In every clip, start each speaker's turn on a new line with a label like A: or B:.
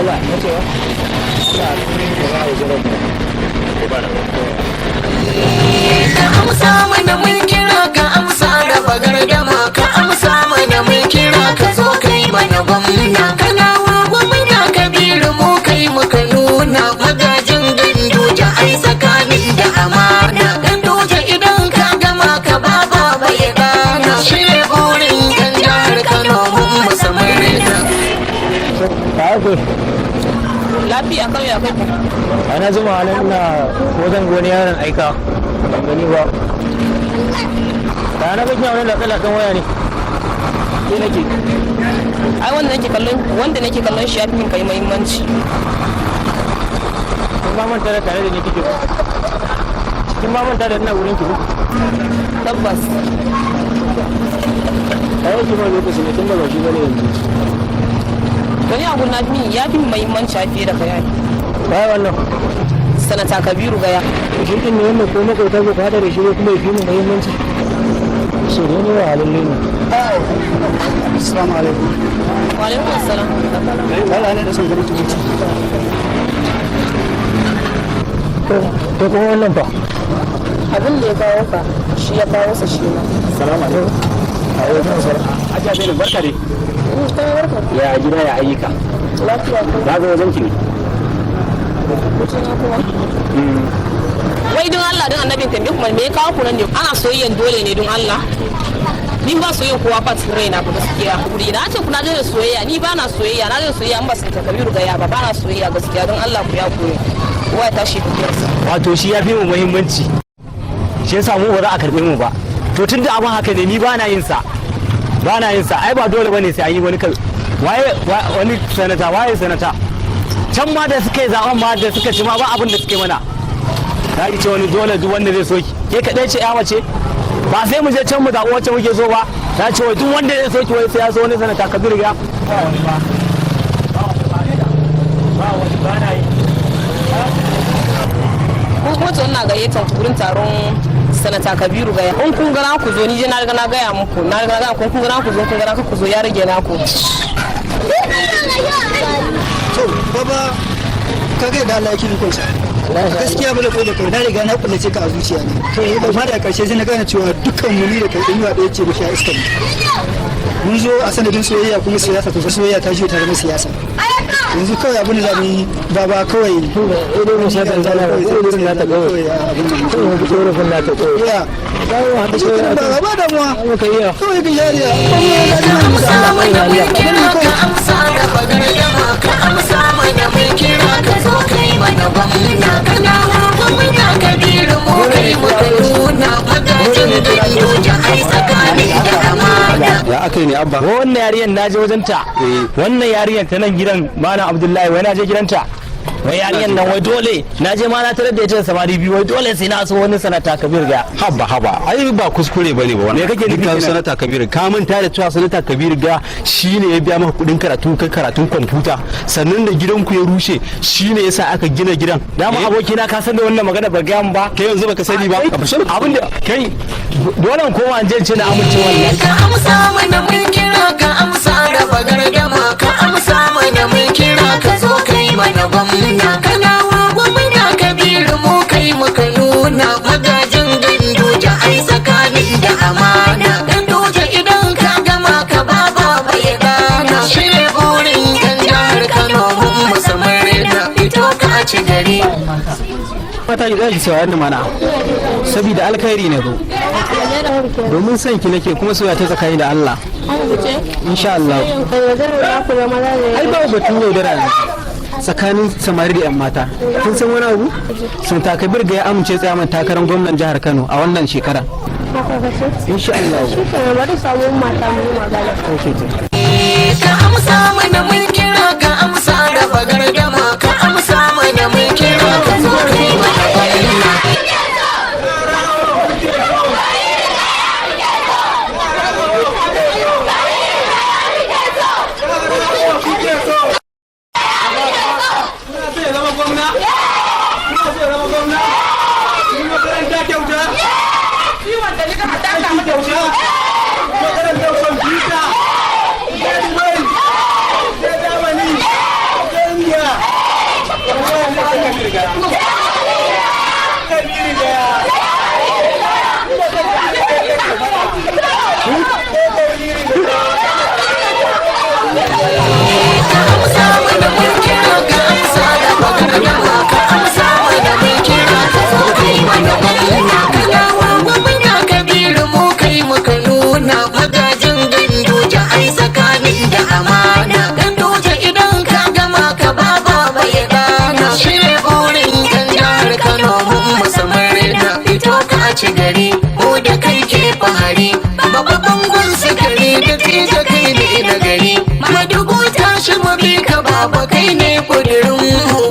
A: Allah na cewa
B: ka amsa mana mun kira ka amsa raba gardama ka amsa mana mun kira ka zo kai mana gwamna kana wa gwamna kabiru mu kai muka nuna magajin gandoja ai tsakanin da amana gandoja idan ka gama ka baba bai dana shi ne burin yan jihar Kano mun masa murna
C: lafiya kawai ya kai
A: ana zuma nan na wajen goni yaron aika ban gani ba na kake wannan da kan waya ne
C: ke nake ai wanda nake kallon shi ya fi kai muhimmanci
A: kin ba manta da tare da ni kike kin ba manta da ina wurin ki
C: tabbas
A: ai ki ba lokaci ne tun da ba shi bane yanzu
C: wani abu na ya fi muhimmanci a fiye da kai
A: bai wannan
C: sanata Kabiru Gaya
A: shi din ne wannan ko makauta ko fada da shi kuma ya fi mu muhimmanci so ne ne halin ne assalamu alaikum
C: wa alaikum assalam
A: Allah ne da son gari tuci to ko wannan fa
C: abin da ya kawo ka shi ya kawo sa shi ma
A: assalamu alaikum alaikum assalam ajiya bai barka dai ya gida ya ayyuka
C: lafiya ko
A: na ga wajen ki ne
C: wai don Allah don annabin tambaye kuma me ya kawo ku nan ne ana soyayyen dole ne don Allah ni ba soyayyen kowa fa cikin raina ku gaskiya kuri na ce kuna da soyayya ni ba na soyayya na da soyayya an ba sai ta Kabiru Gaya ba na soyayya gaskiya don Allah ku ya koyi kowa ya tashi tafiyarsa
A: wato shi ya fi mu muhimmanci shi yasa mu ba za a karbe mu ba to tunda abin haka ne ni ba na yin sa ai ba dole bane sai an yi wani wani sanata can ma da suka yi zaben ma da suka ci ma ba abin da suke mana ta ce wani dole duk wanda zai soki ke kaɗai ce ya mace ba sai mu je can mu zaɓi wacce muke so ba ta ce wai duk wanda zai soki wai sai ya so wani sanata Kabiru Gaya
C: ko kuma to ina gayyatar ku wurin taron sanata Kabiru Gaya in kun gana ku zo ni je na riga na gaya muku na riga na kun gana ku zo kun gana ku zo ya rage naku
D: to baba ka ga da Allah yake nufin sa gaskiya bala ko da kai na riga na kullace ka a zuciya ne to amma da karshe sai na gane cewa dukkan mu ni da kai inuwa ɗaya ce da shi a iska mun zo a sanadin soyayya kuma siyasa to soyayya ta jiyo tare da siyasa yanzu kawai abin da zamu yi baba kawai
A: ido mun sa dan zana ido na ta kawai
D: abin da
A: ido na ta kawai
D: ya
A: kawo hada shi
D: ba da mu
A: muka yi
D: kawai ka yariya
B: amsa mana mun kira ka amsa da bagardama ka amsa mana mun kira ka zo kai mana gwamna kana gwamna Kabiru mu kai muka nuna magajin gandoja ai tsakani da amana
A: ya akai ne abba wannan yarinyar naje wajen ta wannan yarinyar ta nan gidan malam Abdullahi wai naje gidanta wai yarinyar nan wai dole naje ma na tarar da ita da samari biyu wai dole sai na so wani sanata Kabiru Gaya
E: haba ai ba kuskure bane ba wannan
A: me kake nufi
E: kan sanata Kabiru ka manta da cewa sanata Kabiru Gaya shine ya biya maka kudin karatun kwamfuta sannan da gidanku ya rushe shine yasa aka gina gidan
A: dama abokina ka san da wannan magana ba ga mu ba
E: kai yanzu baka sani ba
A: abin da kai dole kowa an je na amince wannan
B: ka amsa mana mun kira ka amsa da bagardama ka amsa mana mun kira ka zo kai mana gwamna kana gwamna Kabiru mu kai muka nuna magajin gandoja ai tsakanin da amana gandoja idan ka gama ka baba bai dana shi ne burin yan jihar Kano mun masa murna fito ka ci gari
A: mata ki zaki saurari ni mana saboda alkhairi ne zo domin son ki nake kuma soyayya ta tsakani da Allah insha Allah ai ba batun yaudara ne tsakanin samari da 'yan mata kin san wani abu sun Kabiru Gaya ya amince tsayaman takarar gwamnan jihar Kano a wannan shekara insha Allah
B: ka amsa mana mun kira ka amsa da bagardama ka amsa mana mun kira ka zo kai mana gwamna baba kai ne kudirin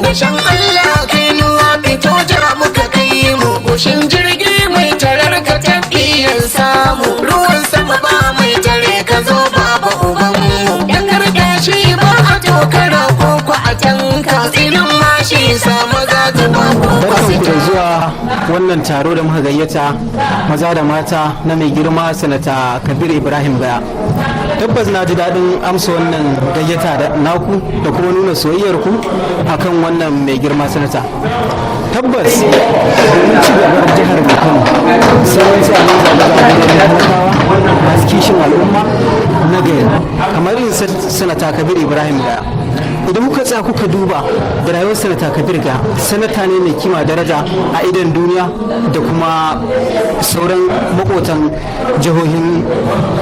B: mu shan Allah kai nuwa fito jira muka kai mu goshin jirgi mai tarar ka tafiyar samu ruwan sama ba mai tare ka zo baba uban mu yan gargashi ba a tokara ko ku a tanka tsinin mashi sa maza zuba
E: barkanku da zuwa wannan taro da muka gayyata maza da mata na mai girma sanata Kabir Ibrahim Gaya. Tabbas na ji daɗin amsa wannan gayyata da naku da kuma nuna soyayyar ku akan wannan mai girma sanata. Tabbas domin ci gabar jihar Kano sai wani sai mun zaɓi masu kishin al'umma na gaya kamar yin sanata Kabir Ibrahim Gaya. Idan kuka tsaya kuka duba da rayuwar sanata Kabir Gaya, sanata ne mai kima daraja a idan duniya da kuma sauran makotan jihohin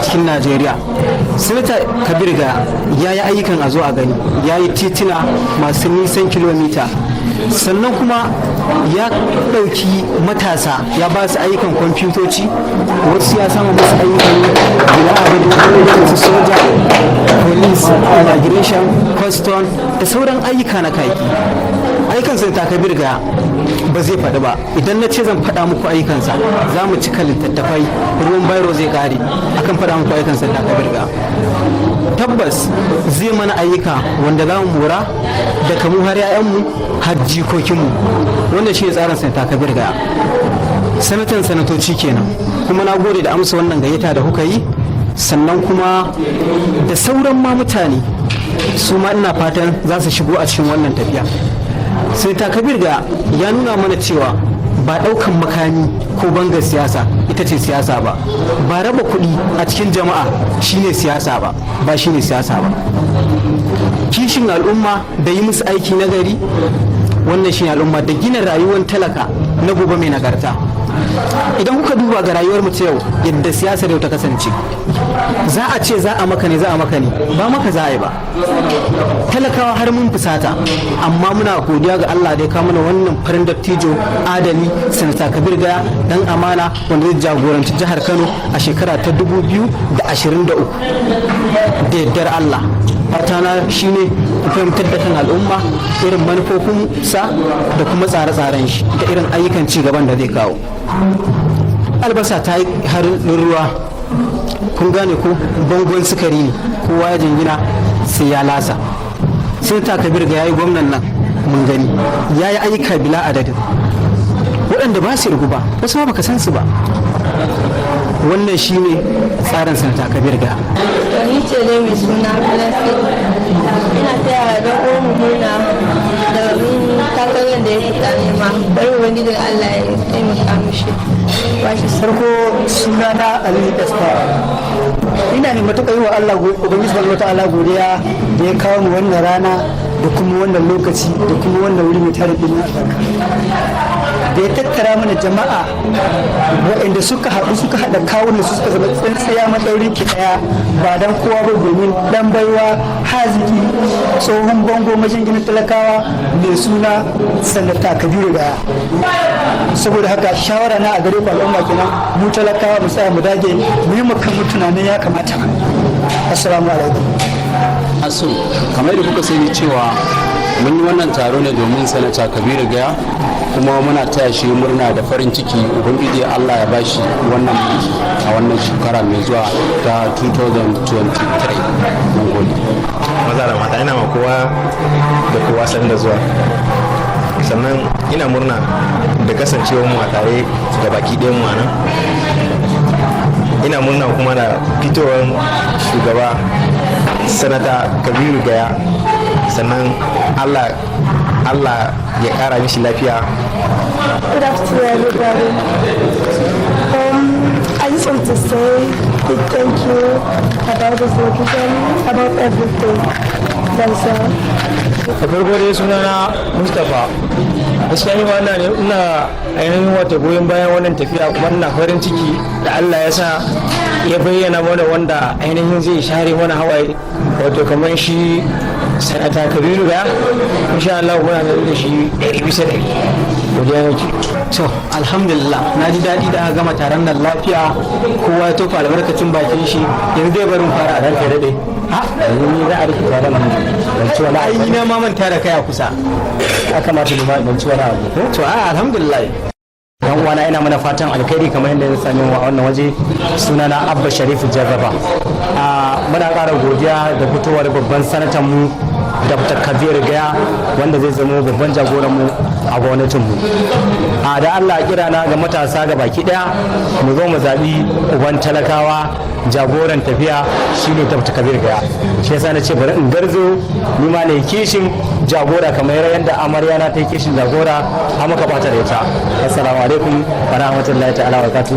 E: cikin Najeriya. Sanata Kabir Gaya ya yi ayyukan a zo a gani, ya yi titina masu nisan kilomita, sannan kuma ya ɗauki matasa ya ba su ayyukan kwamfutoci, wasu ya samu musu ayyukan gina abin su soja, police, immigration, custom da sauran ayyuka na kaki. Ayyukan sanata Kabir Gaya ba zai faɗi ba, idan na ce zan faɗa muku ayyukansa za mu cika littattafai, ruwan bairo zai ƙare akan faɗa muku ayyukan sanata Kabir Gaya. Tabbas zai mana ayyuka wanda za mu mora da kamu har 'ya'yanmu har jikokinmu, wanda shi ne tsarin sanata Kabir Gaya. Sanatan sanatoci kenan, kuma na gode da amsa wannan gayyata da kuka yi, sannan kuma da sauran ma mutane su ma ina fatan za su shigo a cikin wannan tafiya. Sanata Kabir Gaya ya nuna mana cewa ba ɗaukan makami ko bangar siyasa ita ce siyasa ba, ba raba kuɗi a cikin jama'a shine siyasa ba, ba shine siyasa ba. Kishin al'umma da yi musu aiki na gari, wannan shine al'umma da gina rayuwar talaka na gobe mai nagarta. Idan kuka duba ga rayuwar mu ta yau yadda siyasar yau ta kasance, za a ce za a maka ne, za a maka ne, ba maka za a yi ba. Talakawa har mun fusata, amma muna godiya ga Allah da ya kawo mana wannan farin dattijo adali sanata Kabir Gaya dan amana wanda zai jagoranci jihar Kano a shekara ta 2023 da yardar Allah. Fatana shine ku fahimtar da kan al'umma irin manufofinsa da kuma tsare-tsaren shi da irin ayyukan ci gaban da zai kawo. Albasa ta yi harin ruwa, kun gane ko bangon sukari ne, kowa ya jingina sai ya lasa. Sanata Kabir Gaya ya yi gwamnan nan mun gani, ya yi ayyuka bila adadin waɗanda ba su ba, wasu ma baka san su ba. Wannan shine tsarin sanata Kabir Gaya.
F: Ni ce dai mai suna Filafi, ina taya da ƙomu murna da takarar da ya fita nema, bari wani da Allah ya taimaka mishi.
D: Farko suna na Ali Espa. Ina ne matuƙa yi wa Allah Ubangiji Subhanahu wata'ala godiya da ya kawo mu wannan rana da kuma wannan lokaci da kuma wannan wuri mai tare ɗin da ya tattara mana jama'a waɗanda suka haɗu suka haɗa kawunan su suka zama tsintsiya maɗaurin ki ɗaya ba dan kowa ba domin dan baiwa haziki tsohon bango majinginin talakawa mai suna sanata Kabiru Gaya. Saboda haka shawara na a gare ku al'umma kenan, mu talakawa mu tsaya mu dage mu yi makan mu tunanin ya kamata. Assalamu alaikum.
E: Asu kamar da kuka sani cewa mun yi wannan taro ne domin sanata Kabir Gaya, kuma muna taya shi murna da farin ciki, ubangiji Allah ya bashi wannan mulki a wannan shekara mai zuwa ta 2023. Mun gode.
G: Maza da mata ina ma kowa da kowa san da zuwa, sannan ina murna da kasancewar mu a tare da baki ɗayan mu nan. Ina murna kuma da fitowar shugaba sanata Kabiru Gaya, sannan Allah ya kara mishi lafiya.
F: Good afternoon, everybody. I just want to say big thank you about this location, about everything. That's all.
A: Da farko dai sunana Mustapha. Gaskiya ni ma ina ainihin wata goyon bayan wannan tafiya, kuma ina farin ciki da Allah ya sa ya bayyana mana wanda ainihin zai share mana hawaye, wato kamar shi sanata kabiru ga insha Allah muna da shi 100%. godiya nake.
E: To alhamdulillah na ji daɗi da aka gama taron nan lafiya, kowa ya tofa albarkacin bakin shi. Yanzu zai barin fara a ranka daɗe.
A: Yanzu ni za a rike da nan ban ci wani abu.
E: Ai na ma manta da kai a kusa.
A: Ya kamata ni ma ban ci wani abu.
E: To alhamdulillah.
A: Yan uwana ina mana fatan alkhairi kamar yadda ya sami wa wannan waje. Sunana Abba Sharifu Jarraba. Muna ƙara godiya da fitowar babban sanatan mu Dr. Kabir Gaya wanda zai zama babban jagoran mu a gwamnatin mu. Da Allah kira na ga matasa ga baki daya mu zo mu zabi uban talakawa jagoran tafiya shine Dr. Kabir Gaya. Shi yasa na ce bari in garzo ni ma ne kishin jagora kamar yadda amarya na ta yi kishin jagora a muka bata da ita. Assalamu alaikum wa rahmatullahi ta'ala wa barakatuh.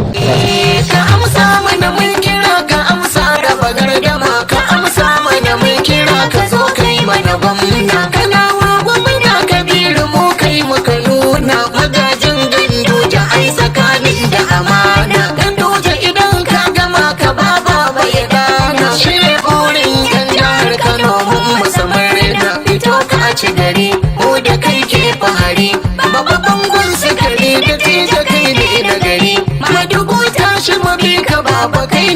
B: Ka amsa mana mun kira ka amsa raba gardama ka amsa mana mun kira ka zo kai mana gwamna kana wa gwamna Kabiru mu kai muka nuna magajin gandoja ai tsakanin da amana gandoja idan ka gama ka baba bai dana shi ne burin yan jihar Kano mun musamman rena fito ka ci gari mu da kai ke fahari babban gun sukari da tija kai ne da gari madugu tashi mu bi ka baba kai